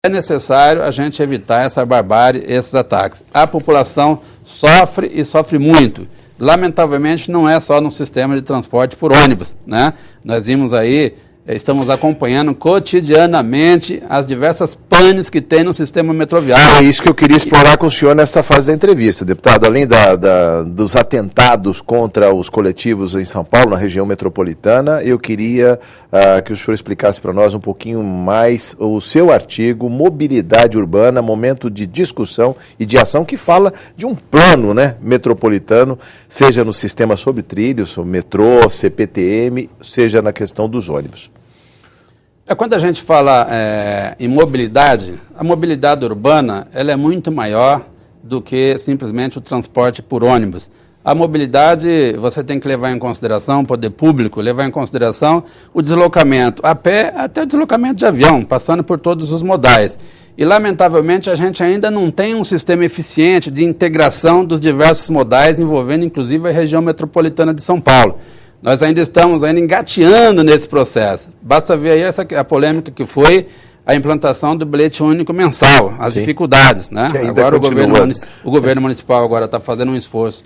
É necessário a gente evitar essa barbárie, esses ataques. A população sofre e sofre muito. Lamentavelmente, não é só no sistema de transporte por ônibus, né? Nós vimos aí, estamos acompanhando cotidianamente as diversas panes que tem no sistema metroviário. É isso que eu queria explorar com o senhor nesta fase da entrevista, deputado. Além dos atentados contra os coletivos em São Paulo, na região metropolitana, eu queria que o senhor explicasse para nós um pouquinho mais o seu artigo, Mobilidade Urbana, momento de discussão e de ação, que fala de um plano, né, metropolitano, seja no sistema sobre trilhos, o metrô, CPTM, seja na questão dos ônibus. Quando a gente fala em mobilidade, a mobilidade urbana ela é muito maior do que simplesmente o transporte por ônibus. A mobilidade, você tem que levar em consideração, o poder público, levar em consideração o deslocamento a pé até o deslocamento de avião, passando por todos os modais. E, lamentavelmente, a gente ainda não tem um sistema eficiente de integração dos diversos modais, envolvendo, inclusive, a região metropolitana de São Paulo. Nós ainda estamos engateando nesse processo. Basta ver aí a polêmica que foi a implantação do bilhete único mensal, as dificuldades, né? Agora o governo municipal agora está fazendo um esforço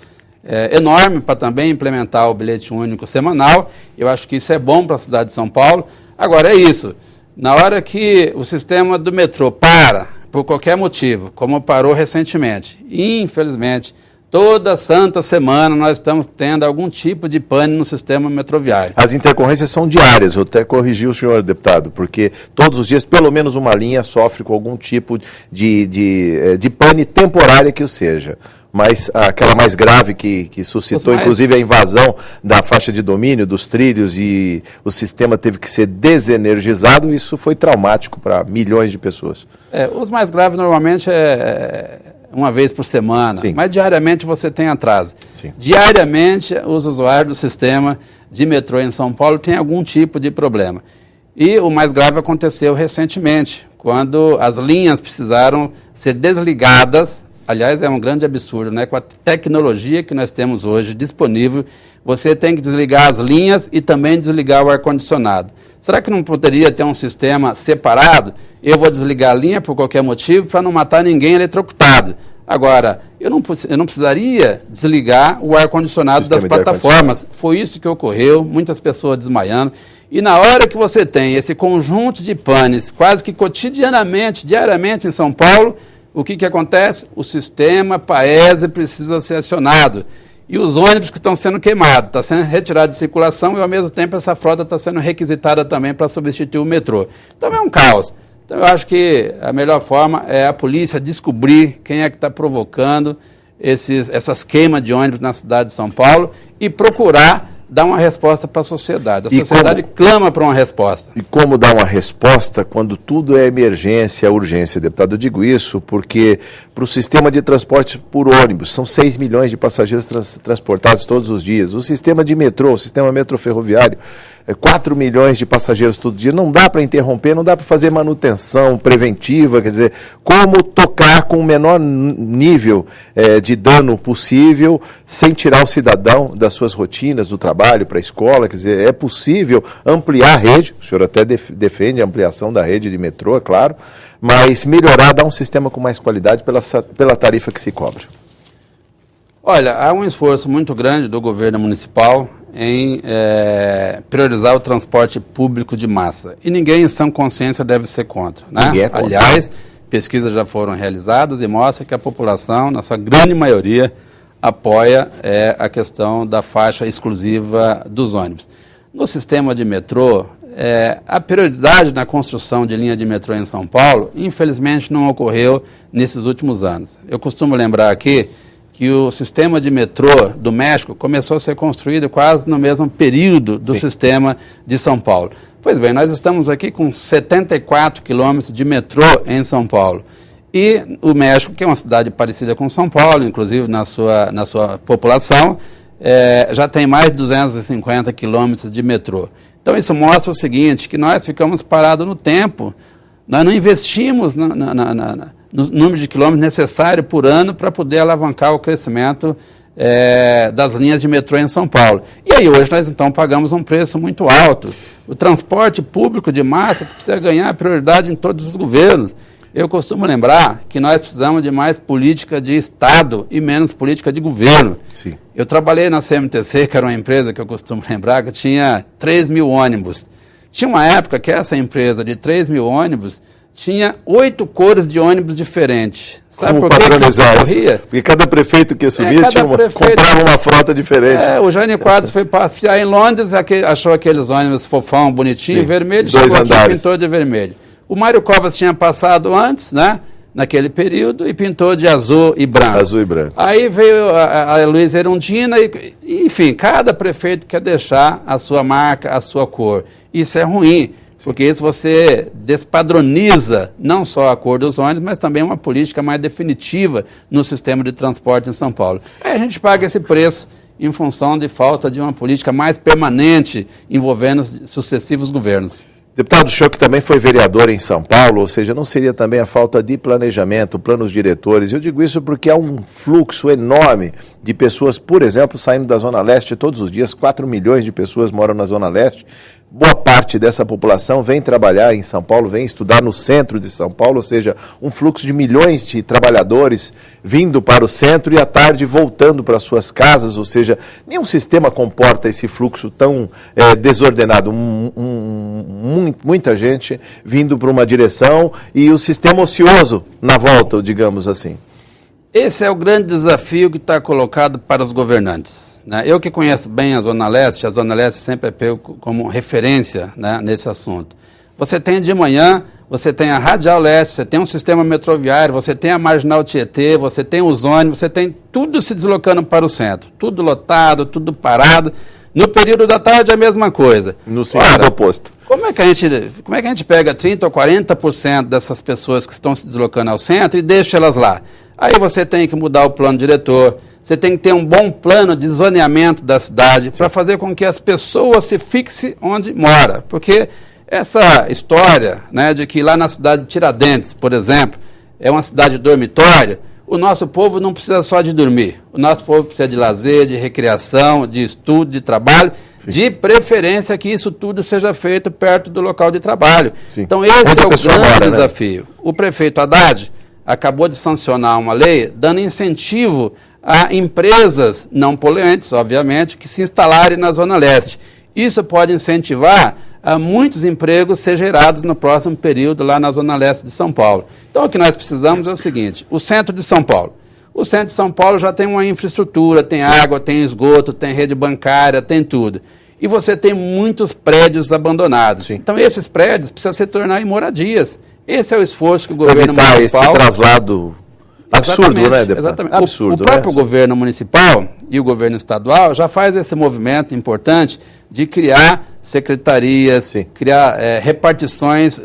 enorme para também implementar o bilhete único semanal. Eu acho que isso é bom para a cidade de São Paulo. Agora é isso, na hora que o sistema do metrô para, por qualquer motivo, como parou recentemente, infelizmente, toda santa semana nós estamos tendo algum tipo de pane no sistema metroviário. As intercorrências são diárias, eu até corrigi o senhor, deputado, porque todos os dias pelo menos uma linha sofre com algum tipo de pane temporária que o seja. Mas aquela mais grave que suscitou, inclusive, a invasão da faixa de domínio, dos trilhos, e o sistema teve que ser desenergizado, isso foi traumático para milhões de pessoas. Os mais graves normalmente uma vez por semana, sim, mas diariamente você tem atraso. Sim. Diariamente os usuários do sistema de metrô em São Paulo têm algum tipo de problema. E o mais grave aconteceu recentemente, quando as linhas precisaram ser desligadas. Aliás, é um grande absurdo, né? Com a tecnologia que nós temos hoje disponível, você tem que desligar as linhas e também desligar o ar-condicionado. Será que não poderia ter um sistema separado? Eu vou desligar a linha por qualquer motivo para não matar ninguém eletrocutado. Agora, eu não precisaria desligar o ar-condicionado das plataformas. Foi isso que ocorreu, muitas pessoas desmaiando. E na hora que você tem esse conjunto de panes, quase que cotidianamente, diariamente em São Paulo, o que acontece? O sistema PAESA precisa ser acionado. E os ônibus que estão sendo queimados, está sendo retirado de circulação e, ao mesmo tempo, essa frota está sendo requisitada também para substituir o metrô. Então, é um caos. Então, eu acho que a melhor forma é a polícia descobrir quem é que está provocando essas queimas de ônibus na cidade de São Paulo e procurar dar uma resposta para a sociedade. A sociedade clama para uma resposta. E como dar uma resposta quando tudo é emergência, urgência, deputado? Eu digo isso porque para o sistema de transporte por ônibus, são 6 milhões de passageiros transportados todos os dias. O sistema de metrô, o sistema metroferroviário, 4 milhões de passageiros todo dia. Não dá para interromper, não dá para fazer manutenção preventiva, quer dizer, como tocar com o menor nível de dano possível, sem tirar o cidadão das suas rotinas, do trabalho, para a escola. Quer dizer, é possível ampliar a rede, o senhor até defende a ampliação da rede de metrô, é claro, mas melhorar, dar um sistema com mais qualidade pela tarifa que se cobra. Olha, há um esforço muito grande do governo municipal em priorizar o transporte público de massa. E ninguém em sã consciência deve ser contra, né? Ninguém é contra. Aliás, pesquisas já foram realizadas e mostram que a população, na sua grande maioria, apoia a questão da faixa exclusiva dos ônibus. No sistema de metrô, a prioridade na construção de linha de metrô em São Paulo, infelizmente, não ocorreu nesses últimos anos. Eu costumo lembrar aqui que o sistema de metrô do México começou a ser construído quase no mesmo período do sistema de São Paulo. Pois bem, nós estamos aqui com 74 quilômetros de metrô em São Paulo. E o México, que é uma cidade parecida com São Paulo, inclusive na sua população, já tem mais de 250 quilômetros de metrô. Então isso mostra o seguinte, que nós ficamos parados no tempo, nós não investimos no número de quilômetros necessário por ano para poder alavancar o crescimento das linhas de metrô em São Paulo. E aí hoje nós então pagamos um preço muito alto. O transporte público de massa precisa ganhar prioridade em todos os governos. Eu costumo lembrar que nós precisamos de mais política de Estado e menos política de governo. Sim. Eu trabalhei na CMTC, que era uma empresa que eu costumo lembrar, que tinha 3 mil ônibus. Tinha uma época que essa empresa de 3 mil ônibus tinha 8 cores de ônibus diferentes. Sabe por que corria? Porque cada prefeito que assumia comprava uma frota diferente. O Jânio Quadros foi passear em Londres, achou aqueles ônibus fofão, bonitinho, vermelho, chegou aqui e pintou de vermelho. O Mário Covas tinha passado antes, né, naquele período, e pintou de azul e branco. Azul e branco. Aí veio a Luiz Erundina, enfim, cada prefeito quer deixar a sua marca, a sua cor. Isso é ruim. Porque isso você despadroniza não só a cor dos ônibus, mas também uma política mais definitiva no sistema de transporte em São Paulo. Aí a gente paga esse preço em função de falta de uma política mais permanente envolvendo sucessivos governos. Deputado, o senhor que também foi vereador em São Paulo, ou seja, não seria também a falta de planejamento, planos diretores? Eu digo isso porque há um fluxo enorme de pessoas, por exemplo, saindo da Zona Leste todos os dias. 4 milhões de pessoas moram na Zona Leste. Boa parte dessa população vem trabalhar em São Paulo, vem estudar no centro de São Paulo, ou seja, um fluxo de milhões de trabalhadores vindo para o centro e à tarde voltando para suas casas, ou seja, nenhum sistema comporta esse fluxo tão desordenado. Muita gente vindo para uma direção e o sistema ocioso na volta, digamos assim. Esse é o grande desafio que está colocado para os governantes, né? Eu que conheço bem a Zona Leste sempre é pego como referência, né, nesse assunto. Você tem de manhã, você tem a Radial Leste, você tem um sistema metroviário, você tem a Marginal Tietê, você tem os ônibus, você tem tudo se deslocando para o centro, tudo lotado, tudo parado. No período da tarde é a mesma coisa. No sentido oposto. Como é que a gente pega 30% ou 40% dessas pessoas que estão se deslocando ao centro e deixa elas lá? Aí você tem que mudar o plano diretor, você tem que ter um bom plano de zoneamento da cidade para fazer com que as pessoas se fixem onde mora. Porque essa história, né, de que lá na cidade de Tiradentes, por exemplo, é uma cidade dormitória, o nosso povo não precisa só de dormir. O nosso povo precisa de lazer, de recreação, de estudo, de trabalho, de preferência que isso tudo seja feito perto do local de trabalho. Sim. Então esse é o grande desafio. Né? O prefeito Haddad acabou de sancionar uma lei dando incentivo a empresas não poluentes, obviamente, que se instalarem na Zona Leste. Isso pode incentivar a muitos empregos ser gerados no próximo período lá na Zona Leste de São Paulo. Então o que nós precisamos é o seguinte, o centro de São Paulo. O centro de São Paulo já tem uma infraestrutura, tem água, tem esgoto, tem rede bancária, tem tudo. E você tem muitos prédios abandonados. Sim. Então esses prédios precisam se tornar em moradias. Esse é o esforço que o governo municipal... esse traslado absurdo, né, deputado? Exatamente. Absurdo, o próprio governo municipal e o governo estadual já faz esse movimento importante de criar secretarias, sim, criar repartições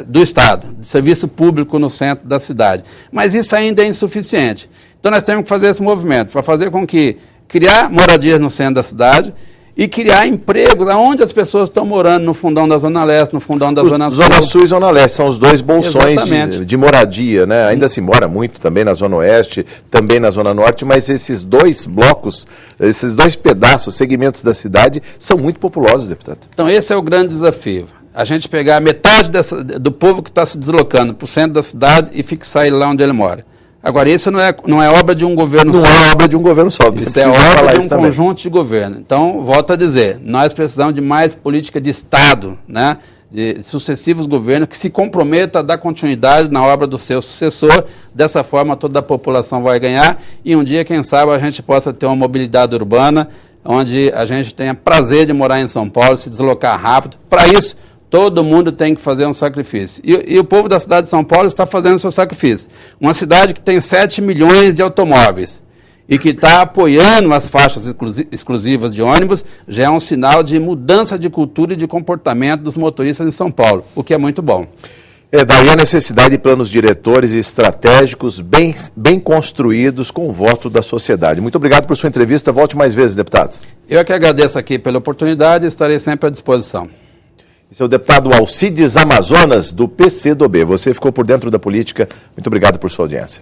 do Estado, de serviço público no centro da cidade. Mas isso ainda é insuficiente. Então nós temos que fazer esse movimento para fazer com que criar moradias no centro da cidade e criar empregos onde as pessoas estão morando, no fundão da Zona Leste, no fundão da Zona Sul. Zona Sul e Zona Leste são os dois bolsões de moradia, né? Ainda se mora muito também na Zona Oeste, também na Zona Norte, mas esses dois blocos, esses dois pedaços, segmentos da cidade, são muito populosos, deputado. Então esse é o grande desafio. A gente pegar metade do povo que está se deslocando para o centro da cidade e fixar ele lá onde ele mora. Agora, isso não é obra de um governo só. Não é obra de um governo só. Isso é obra de um conjunto de governo. Então, volto a dizer, nós precisamos de mais política de Estado, né, de sucessivos governos que se comprometam a dar continuidade na obra do seu sucessor. Dessa forma, toda a população vai ganhar e um dia, quem sabe, a gente possa ter uma mobilidade urbana onde a gente tenha prazer de morar em São Paulo, se deslocar rápido. Para isso, todo mundo tem que fazer um sacrifício. E o povo da cidade de São Paulo está fazendo o seu sacrifício. Uma cidade que tem 7 milhões de automóveis e que está apoiando as faixas exclusivas de ônibus, já é um sinal de mudança de cultura e de comportamento dos motoristas em São Paulo, o que é muito bom. Daí a necessidade de planos diretores e estratégicos bem construídos com o voto da sociedade. Muito obrigado por sua entrevista. Volte mais vezes, deputado. Eu é que agradeço aqui pela oportunidade e estarei sempre à disposição. Esse é o deputado Alcides Amazonas, do PCdoB. Você ficou por dentro da política. Muito obrigado por sua audiência.